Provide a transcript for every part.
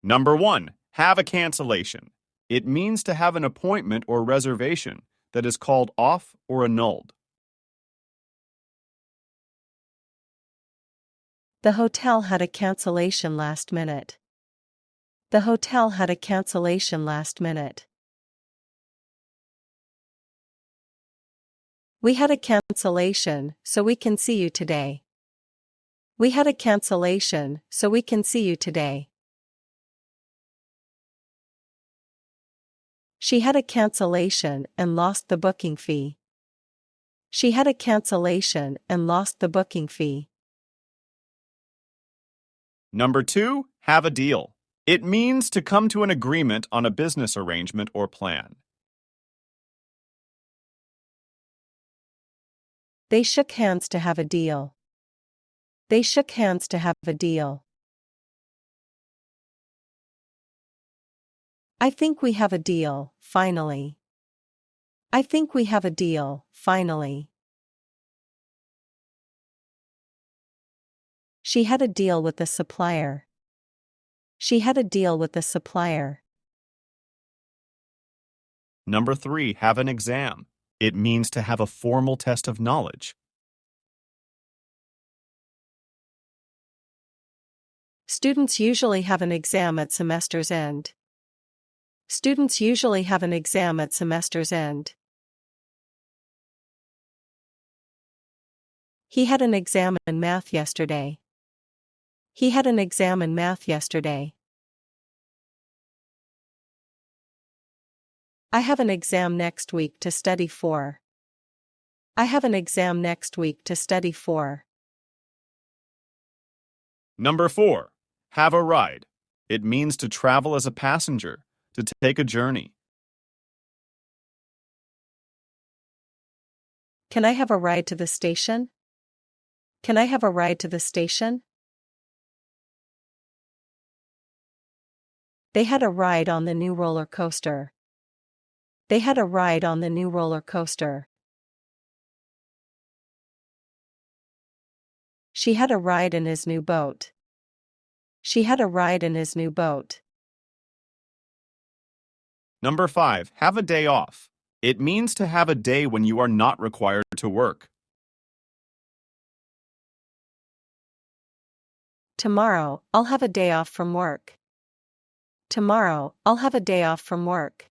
Number 1. Have a cancellation. It means to have an appointment or reservation that is called off or annulled. The hotel had a cancellation last minute. The hotel had a cancellation last minute. We had a cancellation, so we can see you today. We had a cancellation, so we can see you today. She had a cancellation and lost the booking fee. She had a cancellation and lost the booking fee. Number 2. Have a deal. It means to come to an agreement on a business arrangement or plan. They shook hands to have a deal. They shook hands to have a deal. I think we have a deal, finally. I think we have a deal, finally. She had a deal with the supplier. She had a deal with the supplier. Number 3. Have an exam. It means to have a formal test of knowledge. Students usually have an exam at semester's end. Students usually have an exam at semester's end. He had an exam in math yesterday. He had an exam in math yesterday. I have an exam next week to study for. I have an exam next week to study for. Number 4. Have a ride. It means to travel as a passenger, to take a journey. Can I have a ride to the station? Can I have a ride to the station? They had a ride on the new roller coaster. They had a ride on the new roller coaster. She had a ride in his new boat. She had a ride in his new boat. Number 5. Have a day off. It means to have a day when you are not required to work. Tomorrow, I'll have a day off from work. Tomorrow, I'll have a day off from work.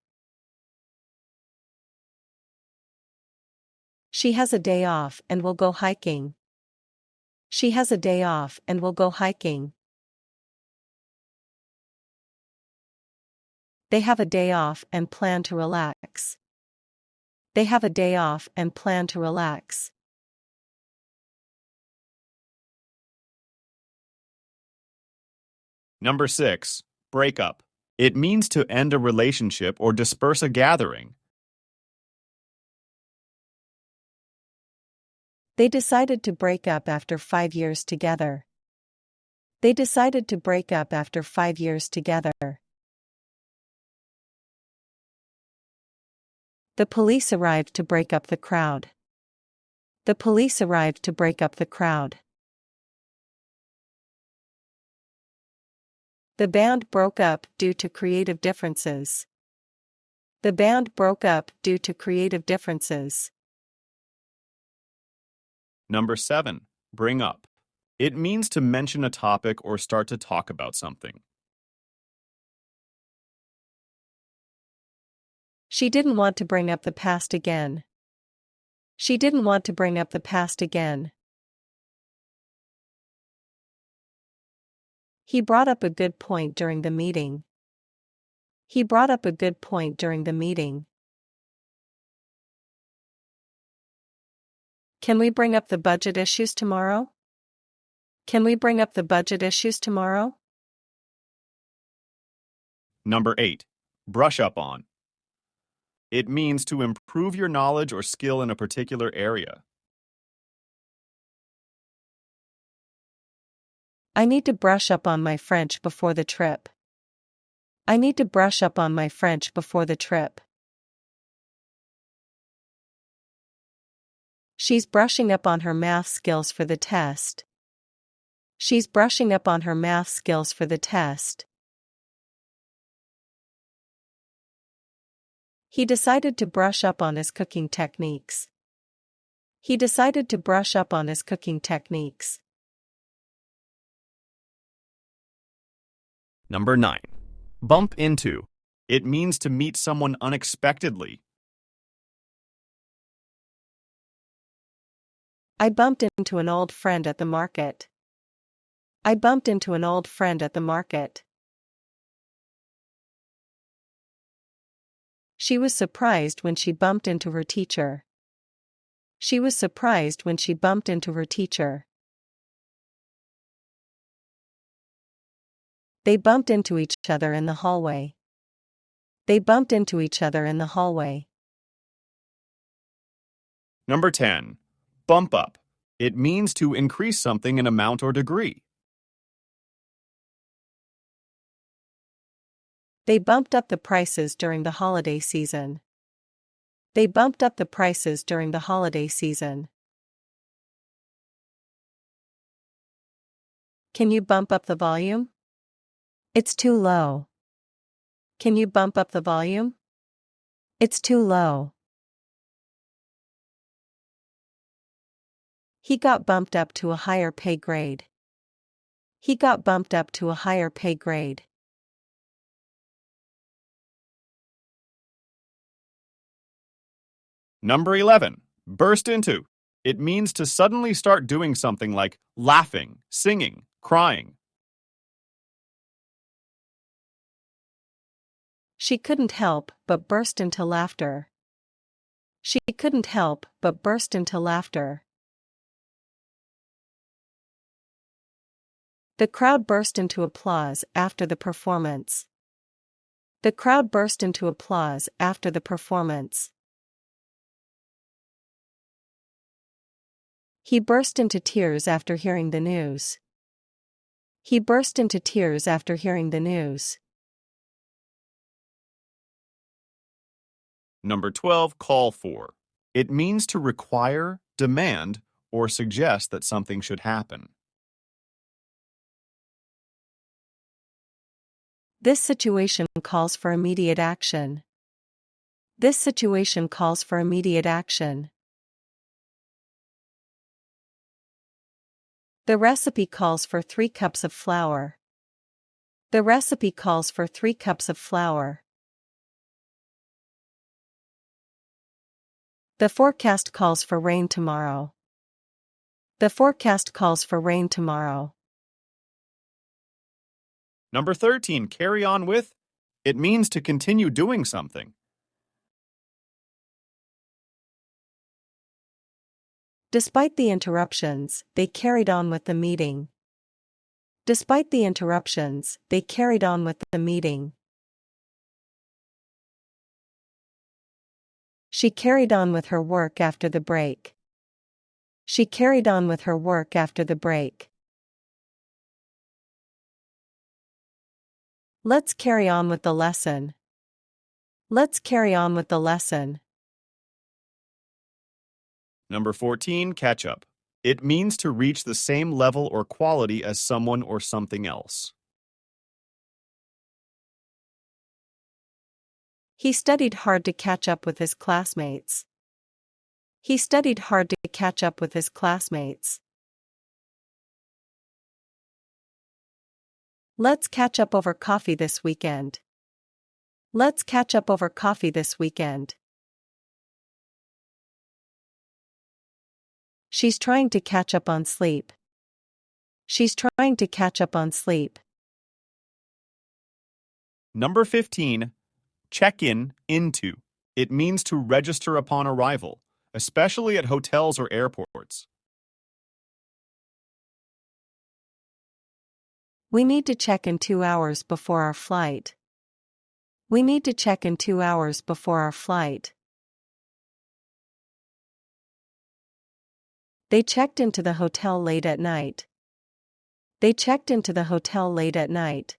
She has a day off and will go hiking. She has a day off and will go hiking. They have a day off and plan to relax. They have a day off and plan to relax. Number 6. Break up. It means to end a relationship or disperse a gathering. They decided to break up after 5 years together. They decided to break up after 5 years together. The police arrived to break up the crowd. The police arrived to break up the crowd. The band broke up due to creative differences. The band broke up due to creative differences. Number 7. Bring up. It means to mention a topic or start to talk about something. She didn't want to bring up the past again. She didn't want to bring up the past again. He brought up a good point during the meeting. He brought up a good point during the meeting. Can we bring up the budget issues tomorrow? Can we bring up the budget issues tomorrow? Number 8. Brush up on. It means to improve your knowledge or skill in a particular area. I need to brush up on my French before the trip. I need to brush up on my French before the trip. She's brushing up on her math skills for the test. She's brushing up on her math skills for the test. He decided to brush up on his cooking techniques. He decided to brush up on his cooking techniques. Number 9. Bump into. It means to meet someone unexpectedly. I bumped into an old friend at the market. I bumped into an old friend at the market. She was surprised when she bumped into her teacher. She was surprised when she bumped into her teacher. They bumped into each other in the hallway. They bumped into each other in the hallway. Number 10. Bump up. It means to increase something in amount or degree. They bumped up the prices during the holiday season. They bumped up the prices during the holiday season. Can you bump up the volume? It's too low. Can you bump up the volume? It's too low. He got bumped up to a higher pay grade. He got bumped up to a higher pay grade. Number 11. Burst into. It means to suddenly start doing something like laughing, singing, crying. She couldn't help but burst into laughter. She couldn't help but burst into laughter. The crowd burst into applause after the performance. The crowd burst into applause after the performance. He burst into tears after hearing the news. He burst into tears after hearing the news. Number 12. Call for. It means to require, demand, or suggest that something should happen. This situation calls for immediate action. This situation calls for immediate action. The recipe calls for 3 cups of flour. The recipe calls for 3 cups of flour. The forecast calls for rain tomorrow. The forecast calls for rain tomorrow. Number 13. Carry on with. It means to continue doing something. Despite the interruptions, they carried on with the meeting. Despite the interruptions, they carried on with the meeting. She carried on with her work after the break. She carried on with her work after the break. Let's carry on with the lesson. Let's carry on with the lesson. Number 14. Catch up. It means to reach the same level or quality as someone or something else. He studied hard to catch up with his classmates. He studied hard to catch up with his classmates. Let's catch up over coffee this weekend. Let's catch up over coffee this weekend. She's trying to catch up on sleep. She's trying to catch up on sleep. Number 15. Check in, into. It means to register upon arrival, especially at hotels or airports. We need to check in 2 hours before our flight. We need to check in 2 hours before our flight. They checked into the hotel late at night. They checked into the hotel late at night.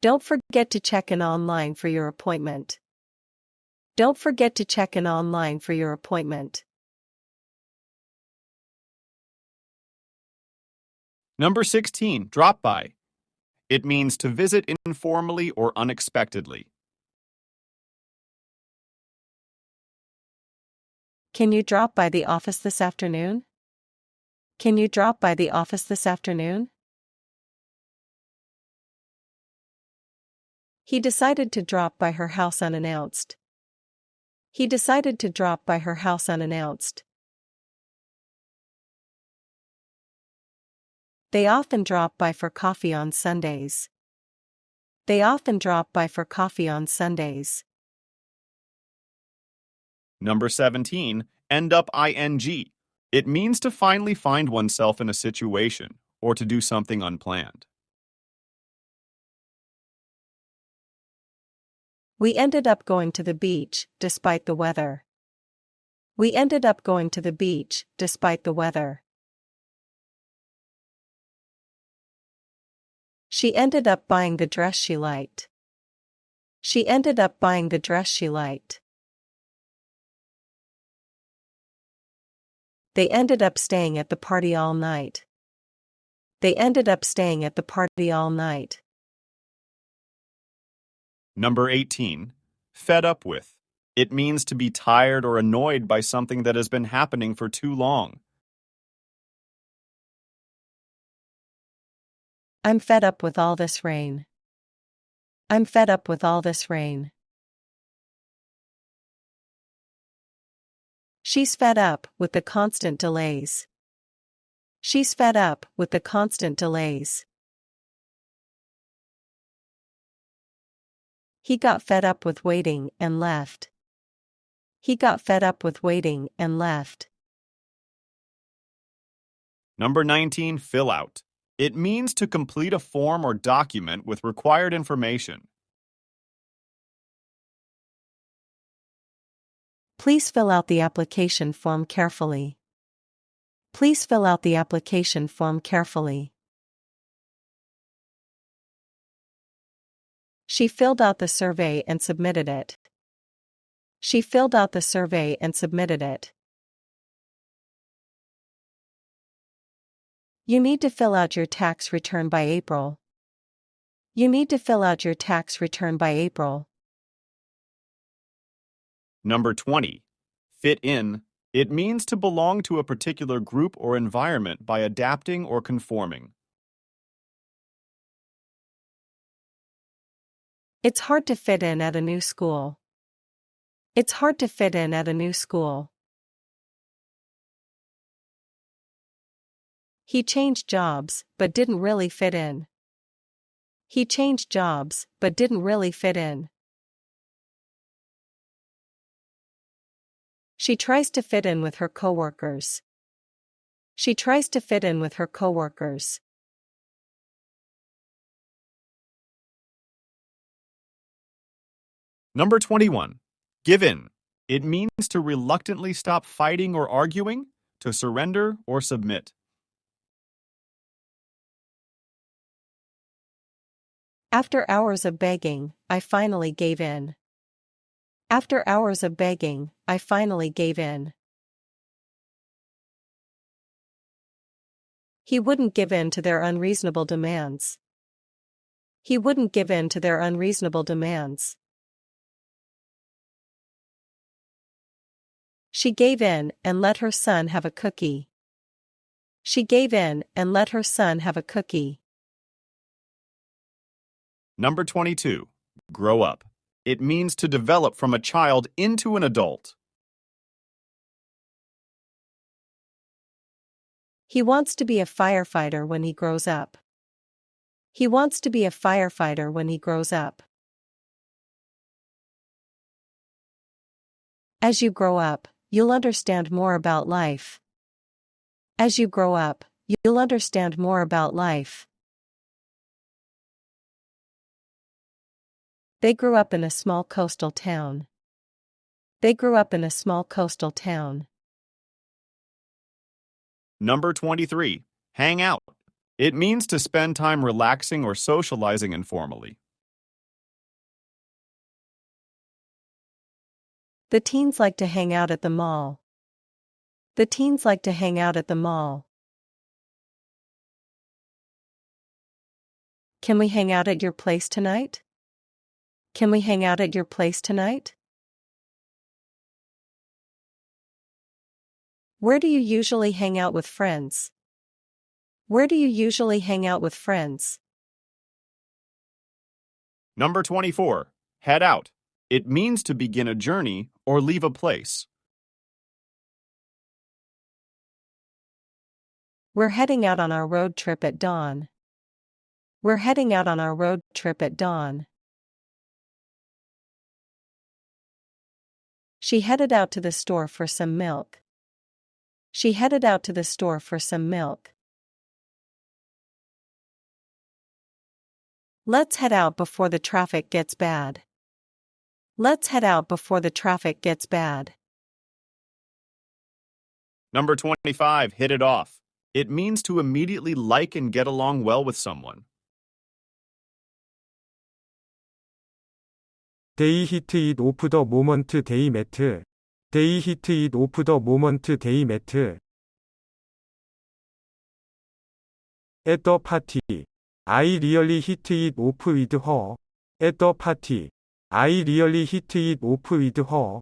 Don't forget to check in online for your appointment. Don't forget to check in online for your appointment. Number 16. Drop by. It means to visit informally or unexpectedly. Can you drop by the office this afternoon? Can you drop by the office this afternoon? He decided to drop by her house unannounced. He decided to drop by her house unannounced. They often drop by for coffee on Sundays. They often drop by for coffee on Sundays. Number 17, end up ing. It means to finally find oneself in a situation or to do something unplanned. We ended up going to the beach, despite the weather. We ended up going to the beach, despite the weather. She ended up buying the dress she liked. She ended up buying the dress she liked. They ended up staying at the party all night. They ended up staying at the party all night. Number 18, fed up with. It means to be tired or annoyed by something that has been happening for too long. I'm fed up with all this rain. I'm fed up with all this rain. She's fed up with the constant delays. She's fed up with the constant delays. He got fed up with waiting and left. He got fed up with waiting and left. Number 19, fill out. It means to complete a form or document with required information. Please fill out the application form carefully. Please fill out the application form carefully. She filled out the survey and submitted it. She filled out the survey and submitted it. You need to fill out your tax return by April. You need to fill out your tax return by April. Number 20, fit in. It means to belong to a particular group or environment by adapting or conforming. It's hard to fit in at a new school. It's hard to fit in at a new school. He changed jobs, but didn't really fit in. He changed jobs, but didn't really fit in. She tries to fit in with her coworkers. She tries to fit in with her coworkers. Number 21, give in. It means to reluctantly stop fighting or arguing, to surrender or submit. After hours of begging, I finally gave in. After hours of begging, I finally gave in. He wouldn't give in to their unreasonable demands. He wouldn't give in to their unreasonable demands. She gave in and let her son have a cookie. She gave in and let her son have a cookie. Number 22, grow up. It means to develop from a child into an adult. He wants to be a firefighter when he grows up. He wants to be a firefighter when he grows up. As you grow up, you'll understand more about life. As you grow up, you'll understand more about life. They grew up in a small coastal town. They grew up in a small coastal town. Number 23, hang out. It means to spend time relaxing or socializing informally. The teens like to hang out at the mall. The teens like to hang out at the mall. Can we hang out at your place tonight? Can we hang out at your place tonight? Where do you usually hang out with friends? Where do you usually hang out with friends? Number 24. Head out. It means to begin a journey or leave a place. We're heading out on our road trip at dawn. We're heading out on our road trip at dawn. She headed out to the store for some milk. She headed out to the store for some milk. Let's head out before the traffic gets bad. Let's head out before the traffic gets bad. Number 25. Hit it off. It means to immediately like and get along well with someone. They hit it off the moment they met. They hit it off the moment they met. At the party, I really hit it off with her. At the party, I really hit it off with her.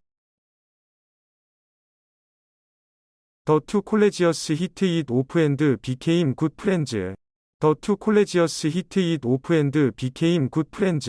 The two collegians hit it off and became good friends. The two collegians hit it off and became good friends.